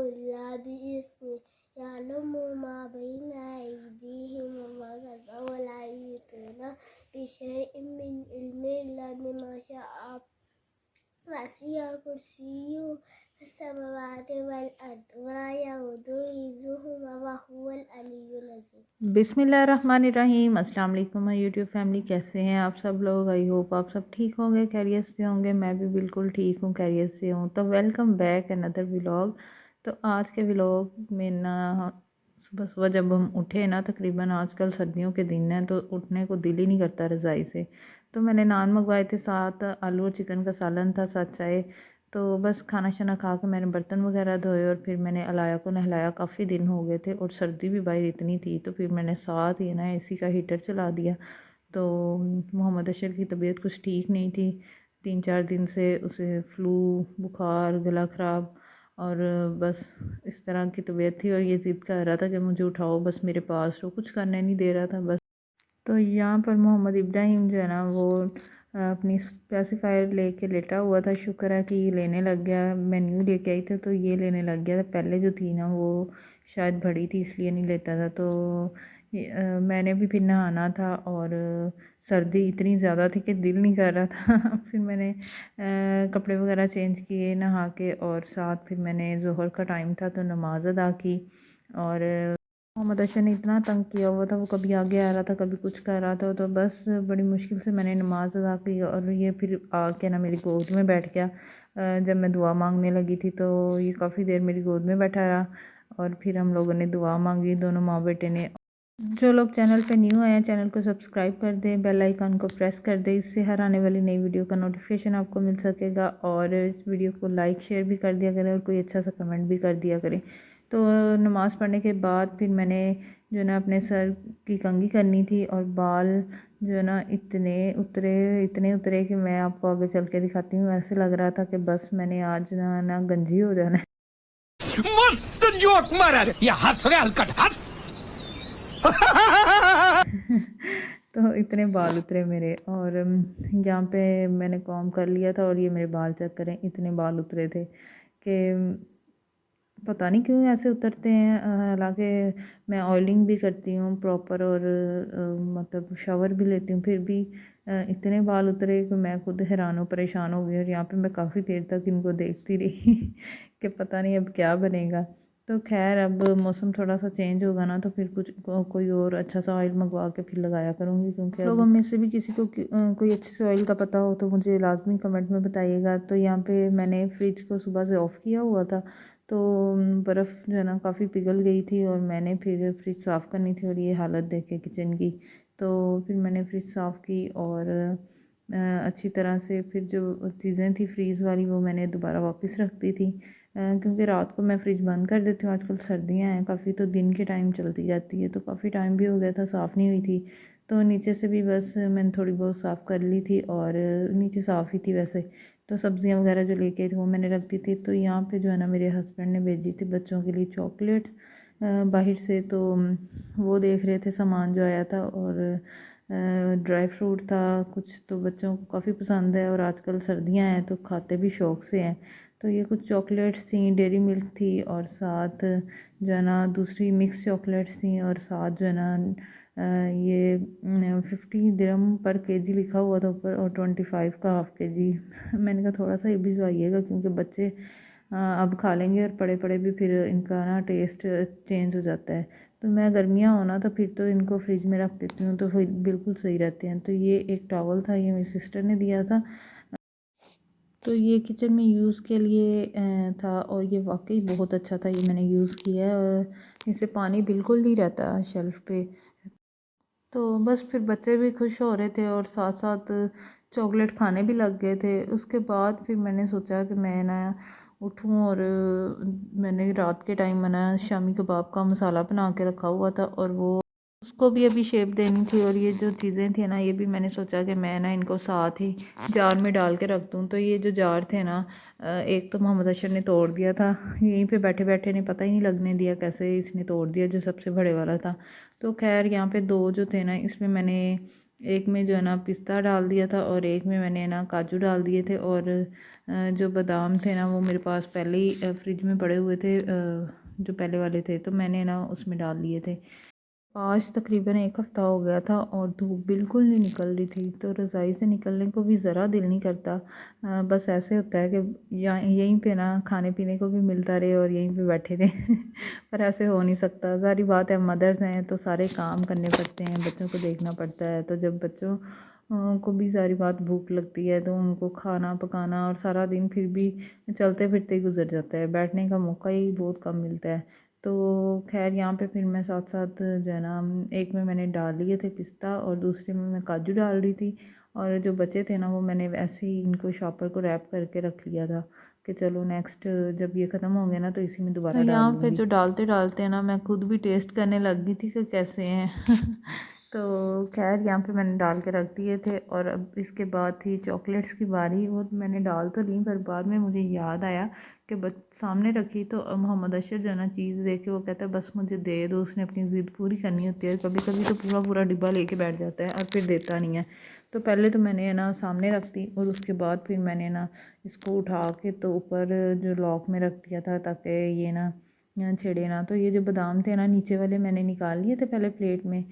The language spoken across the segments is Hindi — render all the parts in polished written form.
इल्ला बिइज़्निही यअलमु मा बैना अयदीहिम व मा खल्फहम व ला युहीतूना बिशैइन मिन इल्मिही इल्ला बिमा शाअ वसिअ कुर्सियुहु अस्समावाति वल अर्द वला यऊदुहु हिफ्ज़ुहुमा व हुवल अलियुल अज़ीम। बिस्मिल्लाहिर्रहमानिर्रहीम। अस्सलाम वालेकुम माय यूट्यूब फैमिली, कैसे हैं आप सब लोग। आई होप आप सब ठीक होंगे, खैरियत से होंगे। मैं भी बिल्कुल ठीक हूँ, खैरियत से हूँ। तो वेलकम बैक अनदर व्लॉग। तो आज के व्लॉग में ना सुबह सुबह जब हम उठे ना, तकरीबन आजकल सर्दियों के दिन हैं तो उठने को दिल ही नहीं करता रज़ाई से। तो मैंने नान मंगवाए थे, साथ आलू और चिकन का सालन था, साथ चाय। तो बस खाना शाना खा के मैंने बर्तन वगैरह धोए और फिर मैंने अलाया को नहलाया। काफ़ी दिन हो गए थे और सर्दी भी बाहर इतनी थी, तो फिर मैंने साथ ही ना एसी का हीटर चला दिया। तो मोहम्मद अशर की तबीयत कुछ ठीक नहीं थी, 3-4 दिन से उसे फ्लू, बुखार, गला ख़राब और बस इस तरह की तबीयत थी। और ये ज़िद कर रहा था कि मुझे उठाओ बस मेरे पास, तो कुछ करने नहीं दे रहा था बस। तो यहाँ पर मोहम्मद इब्राहिम जो है ना, वो अपनी पेसिफायर लेके लेटा हुआ था। शुक्र है कि ये लेने लग गया। मैं न्यू लेके आई थी तो ये लेने लग गया था। पहले जो थी ना वो शायद बड़ी थी इसलिए नहीं लेता था। तो मैंने भी फिर नहाना था और सर्दी इतनी ज़्यादा थी कि दिल नहीं कर रहा था। फिर मैंने कपड़े वगैरह चेंज किए नहा के, और साथ फिर मैंने ज़ोहर का टाइम था तो नमाज अदा की। और मोहम्मद अशर ने इतना तंग किया हुआ था, वो कभी आगे आ रहा था कभी कुछ कर रहा था। तो बस बड़ी मुश्किल से मैंने नमाज़ अदा की और ये फिर आके ना मेरी गोद में बैठ गया। जब मैं दुआ मांगने लगी थी तो ये काफ़ी देर मेरी गोद में बैठा रहा और फिर हम लोगों ने दुआ मांगी, दोनों माँ बेटे ने। जो लोग चैनल पे न्यू आए हैं चैनल को सब्सक्राइब कर दें, बेल आइकन को प्रेस कर दें, इससे हर आने वाली नई वीडियो का नोटिफिकेशन आपको मिल सकेगा। और इस वीडियो को लाइक शेयर भी कर दिया करें और कोई अच्छा सा कमेंट भी कर दिया करें। तो नमाज़ पढ़ने के बाद फिर मैंने जो है ना अपने सर की कंघी करनी थी और बाल जो है ना इतने उतरे कि मैं आपको आगे चल के दिखाती हूँ। ऐसे लग रहा था कि बस मैंने आज ना गंजी हो जाना है। मस्त जोक मारा रे, या हंस रे हलकट हंस। तो इतने बाल उतरे मेरे। और यहाँ पे मैंने कॉम कर लिया था और ये मेरे बाल चेक करें, इतने बाल उतरे थे कि पता नहीं क्यों ऐसे उतरते हैं। हालांकि मैं ऑयलिंग भी करती हूँ प्रॉपर और मतलब शावर भी लेती हूँ, फिर भी इतने बाल उतरे कि मैं खुद हैरान और परेशान हो गई। और यहाँ पे मैं काफ़ी देर तक इनको देखती रही कि पता नहीं अब क्या बनेगा। तो खैर अब मौसम थोड़ा सा चेंज होगा ना तो फिर कोई और अच्छा सा ऑयल मंगवा के फिर लगाया करूँगी। क्योंकि लोगों में से भी किसी को कोई अच्छे से ऑयल का पता हो तो मुझे लाजमी कमेंट में बताइएगा। तो यहाँ पे मैंने फ्रिज को सुबह से ऑफ़ किया हुआ था, तो बर्फ़ जो है ना काफ़ी पिघल गई थी और मैंने फिर फ्रिज साफ़ करनी थी और ये हालत देखे किचन की। तो फिर मैंने फ्रिज साफ़ की और अच्छी तरह से फिर जो चीज़ें थी फ्रीज़ वाली वो मैंने दोबारा वापस रख दी थी। क्योंकि रात को मैं फ्रिज बंद कर देती हूँ, आजकल सर्दियाँ हैं काफ़ी, तो दिन के टाइम चलती जाती है। तो काफ़ी टाइम भी हो गया था साफ़ नहीं हुई थी, तो नीचे से भी बस मैंने थोड़ी बहुत साफ़ कर ली थी और नीचे साफ़ ही थी वैसे। तो सब्ज़ियाँ वगैरह जो लेके थी वो मैंने रख दी थी। तो यहाँ पे जो है ना मेरे हस्बैंड ने भेजी थी बच्चों के लिए चॉकलेट्स बाहर से। तो वो देख रहे थे सामान जो आया था और ड्राई फ्रूट था कुछ, तो बच्चों को काफ़ी पसंद है और आजकल सर्दियाँ हैं तो खाते भी शौक़ से हैं। तो ये कुछ चॉकलेट्स थी, डेयरी मिल्क थी और साथ जो है ना दूसरी मिक्स चॉकलेट्स थी और साथ जो है ना ये 50 दिरहम पर केजी लिखा हुआ था ऊपर और 25 का हाफ़ केजी। मैंने कहा थोड़ा सा ये भिजवाइएगा क्योंकि बच्चे अब खा लेंगे और पड़े पड़े भी फिर इनका ना टेस्ट चेंज हो जाता है। तो मैं गर्मियाँ हो ना तो फिर तो इनको फ्रिज में रख देती हूँ तो फिर बिल्कुल सही रहते हैं। तो ये एक टॉवल था, ये मेरी सिस्टर ने दिया था। तो ये किचन में यूज़ के लिए था और ये वाकई बहुत अच्छा था, ये मैंने यूज़ किया है और इससे पानी बिल्कुल नहीं रहता शेल्फ़ पे। तो बस फिर बच्चे भी खुश हो रहे थे और साथ साथ चॉकलेट खाने भी लग गए थे। उसके बाद फिर मैंने सोचा कि मैं ना उठूँ और मैंने रात के टाइम मैंने शामी कबाब का मसाला बना के रखा हुआ था और वो उसको भी अभी शेप देनी थी। और ये जो चीज़ें थी ना ये भी मैंने सोचा कि मैं ना इनको साथ ही जार में डाल के रख दूँ। तो ये जो जार थे ना एक तो मोहम्मद अशर ने तोड़ दिया था, यहीं पे बैठे बैठे ने पता ही नहीं लगने दिया कैसे इसने तोड़ दिया, जो सबसे बड़े वाला था। तो खैर यहाँ पे दो जो थे ना इसमें मैंने एक में जो है ना पिस्ता डाल दिया था और एक में मैंने ना काजू डाल दिए थे। और जो बादाम थे ना वो मेरे पास पहले ही फ्रिज में पड़े हुए थे, जो पहले वाले थे, तो मैंने ना उसमें डाल दिए थे। आज तकरीबन 1 हफ़्ता हो गया था और धूप बिल्कुल नहीं निकल रही थी, तो रज़ाई से निकलने को भी ज़रा दिल नहीं करता। बस ऐसे होता है कि यहीं पे ना खाने पीने को भी मिलता रहे और यहीं पे बैठे रहें पर ऐसे हो नहीं सकता। सारी बात है, मदर्स हैं तो सारे काम करने पड़ते हैं, बच्चों को देखना पड़ता है। तो जब बच्चों को भी सारी बात भूख लगती है तो उनको खाना पकाना और सारा दिन फिर भी चलते फिरते ही गुजर जाता है, बैठने का मौका ही बहुत कम मिलता है। तो खैर यहाँ पे फिर मैं साथ साथ जो है ना, एक में मैंने डाल लिए थे पिस्ता और दूसरे में मैं काजू डाल रही थी। और जो बचे थे ना वो मैंने वैसे ही इनको शॉपर को रैप करके रख लिया था कि चलो नेक्स्ट जब ये ख़त्म होंगे ना तो इसी में दोबारा डाल यहाँ पे लूँगी। जो डालते डालते ना मैं खुद भी टेस्ट करने लग गई थी कि कैसे हैं तो खैर यहाँ पे मैंने डाल के रख दिए थे। और अब इसके बाद थी चॉकलेट्स की बारी। वो मैंने डाल तो ली पर बाद में मुझे याद आया कि बस सामने रखी तो मोहम्मद अशर जो है ना चीज़ देख के वो कहता है बस मुझे दे दो। उसने अपनी ज़िद पूरी करनी होती है, कभी कभी तो पूरा पूरा डिब्बा लेके बैठ जाता है और फिर देता नहीं है। तो पहले तो मैंने ना सामने रख दी और उसके बाद फिर मैंने ना इसको उठा के तो ऊपर जो लॉक में रख दिया था ताकि ये ना छेड़े ना। तो ये जो बादाम थे ना नीचे वाले मैंने निकाल लिए थे पहले प्लेट में,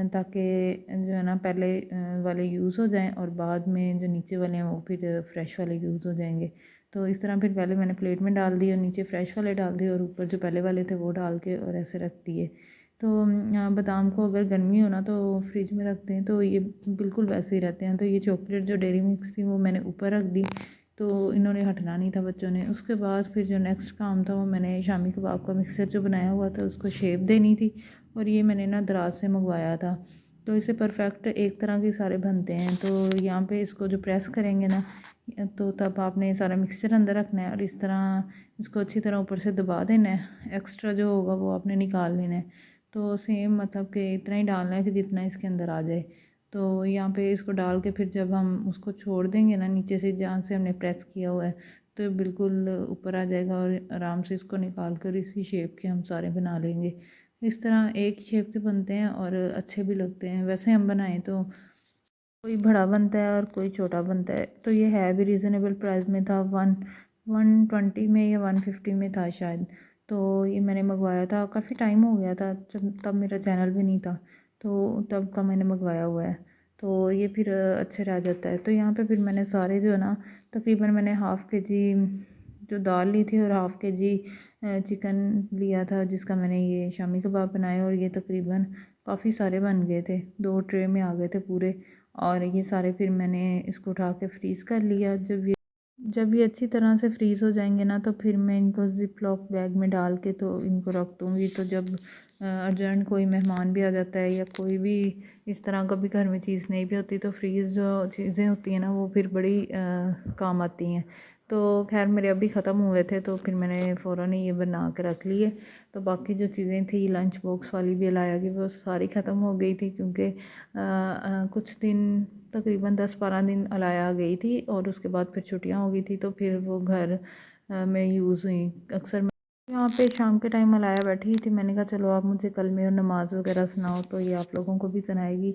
ताकि जो है ना पहले वाले यूज़ हो जाएं और बाद में जो नीचे वाले हैं वो फिर फ्रेश वाले यूज़ हो जाएंगे। तो इस तरह फिर पहले मैंने प्लेट में डाल दिए और नीचे फ्रेश वाले डाल दिए और ऊपर जो पहले वाले थे वो डाल के और ऐसे रख दिए। तो बादाम को अगर गर्मी हो ना तो फ्रिज में रखते हैं तो ये बिल्कुल वैसे ही रहते हैं। तो ये चॉकलेट जो डेयरी मिल्क थी वो मैंने ऊपर रख दी, तो इन्होंने हटना नहीं था बच्चों ने। उसके बाद फिर जो नेक्स्ट काम था वो मैंने शामी कबाब का मिक्सर जो बनाया हुआ था उसको शेप देनी थी और ये मैंने ना दराज से मंगवाया था। तो इसे परफेक्ट एक तरह के सारे बनते हैं। तो यहाँ पे इसको जो प्रेस करेंगे ना तो तब आपने सारा मिक्सचर अंदर रखना है और इस तरह इसको अच्छी तरह ऊपर से दबा देना है। एक्स्ट्रा जो होगा वो आपने निकाल लेना है। तो सेम मतलब कि इतना ही डालना है कि जितना इसके अंदर आ जाए। तो यहाँ पे इसको डाल के फिर जब हम उसको छोड़ देंगे ना नीचे से जहाँ से हमने प्रेस किया हुआ है तो बिल्कुल ऊपर आ जाएगा और आराम से इसको निकाल कर इसी शेप के हम सारे बना लेंगे। इस तरह एक शेप के बनते हैं और अच्छे भी लगते हैं। वैसे हम बनाएं तो कोई बड़ा बनता है और कोई छोटा बनता है। तो ये है भी रीज़नेबल प्राइस में था, 120 में या 150 में था शायद। तो ये मैंने मंगवाया था, काफ़ी टाइम हो गया था जब तब मेरा चैनल भी नहीं था, तो तब का मैंने मंगवाया हुआ है। तो ये फिर अच्छे रह जाता है। तो यहाँ पे फिर मैंने सारे जो है ना तकरीबन मैंने हाफ़ के जी जो दाल ली थी और हाफ़ के जी चिकन लिया था जिसका मैंने ये शामी कबाब बनाए और ये तकरीबन काफ़ी सारे बन गए थे, 2 ट्रे में आ गए थे पूरे। और ये सारे फिर मैंने इसको उठा के फ्रीज़ कर लिया। जब ये अच्छी तरह से फ्रीज़ हो जाएंगे ना तो फिर मैं इनको ज़िप लॉक बैग में डाल के तो इनको रख दूँगी। तो जब अर्जेंट कोई मेहमान भी आ जाता है या कोई भी इस तरह कभी घर में चीज़ नहीं भी होती तो फ्रीज़ जो चीज़ें होती हैं ना वो फिर बड़ी काम आती हैं। तो खैर मेरे अभी ख़त्म हुए थे तो फिर मैंने फ़ौरन ही ये बना के रख लिए। तो बाकी जो चीज़ें थी लंच बॉक्स वाली भी लाया कि वो सारी ख़त्म हो गई थी क्योंकि कुछ दिन तकरीबन 10-12 दिन अलाया गई थी और उसके बाद फिर छुट्टियां हो गई थी तो फिर वो घर में यूज़ हुई। अक्सर मैं यहाँ पे शाम के टाइम अलाया बैठी थी, मैंने कहा चलो आप मुझे कलमे और नमाज वगैरह सुनाओ तो ये आप लोगों को भी सुनाएगी।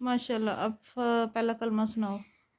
माशाल्लाह। अब पहला कलमा सुनाओ।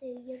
तैय्यब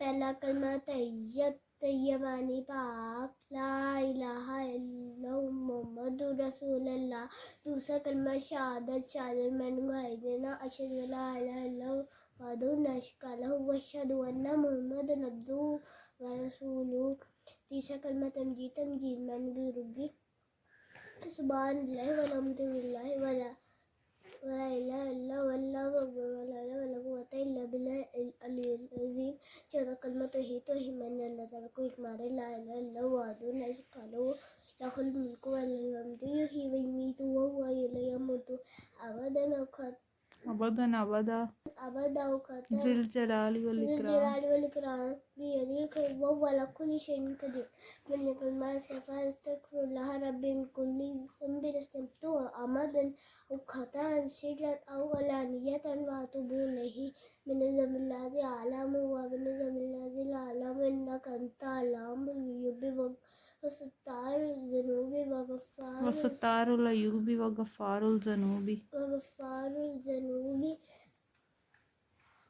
पहला कलमा तैय्यब यानी पाक ला इलाहा इल्लल्लाह मुहम्मदुर रसूलुल्लाह। दूसरा कलमा शहादत मैं गवाही देना अशहदु अल्ला इलाहा इल्लल्लाह वहदहु ला शरीका लहु व अशहदु अन्ना मुहम्मदन अब्दुहु व रसूलुहु। तीसरा कलमा तमजीद मैं बुजुर्गी सुभान अल्लाह वल्हम्दुलिल्लाह वला वला इलाहा इल्लल्लाह वल्लाहु अकबर वला हौला वला कुव्वता इल्ला बिल्लाहिल अलिय्यिल अज़ीम। 14 कलमा तौहीद तो मैंने अल्लाह ताला को एक मारे ला इलाहा इल्लल्लाहु वहदहु ला शरीका लहु लहुल मुल्कु व लहुल हम्दु युहयी व युमीतु व हुवा हुय्युल यमूतु अबदन अबदा जिल जलाली वल इकराम ज़ुलजलाल वल इकराम बियदिल खैर व हुवा अला कुल्लि शैइन क़दीर। मन यक़ुल मा सफ़ा अस्तग़फिरुल्लाह रब्बी मिन कुल्लि ज़ंबिन अज़नबतु अमदन औ ख़ताअन सिर्रन औ अलानियतन व अतूबु इलैहि मिन ज़म्बिल्लाज़ि अअलमु व मिन ज़म्बिल्लाज़ि ला अअलमु इन्नका अंता अल्लामुल ग़ुयूबि व सत्तारुल ज़ुनूबि व वसत्तारुल अयूबी व गफ़ारुल ज़ुनूबी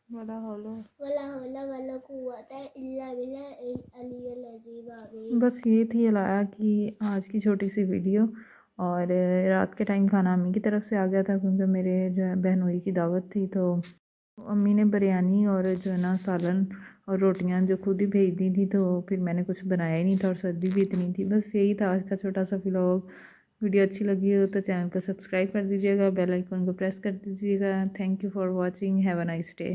वला हौला वला हौला वला कुव्वता इल्ला बिल्लाहिल अलिय्यिल अज़ीम। आमीन। बस ये थी अलाया की आज की छोटी सी वीडियो। और रात के टाइम खाना अम्मी की तरफ से आ गया था क्योंकि मेरे जो है बहनोई की दावत थी, तो अम्मी ने बिरयानी और जो है ना सालन और रोटियां जो खुद ही भेज दी थी, तो फिर मैंने कुछ बनाया ही नहीं था और सर्दी भी इतनी थी। बस यही था आज का छोटा सा व्लॉग। वीडियो अच्छी लगी हो तो चैनल को सब्सक्राइब कर दीजिएगा, बेल आइकन को प्रेस कर दीजिएगा। Thank you for watching, have a nice day.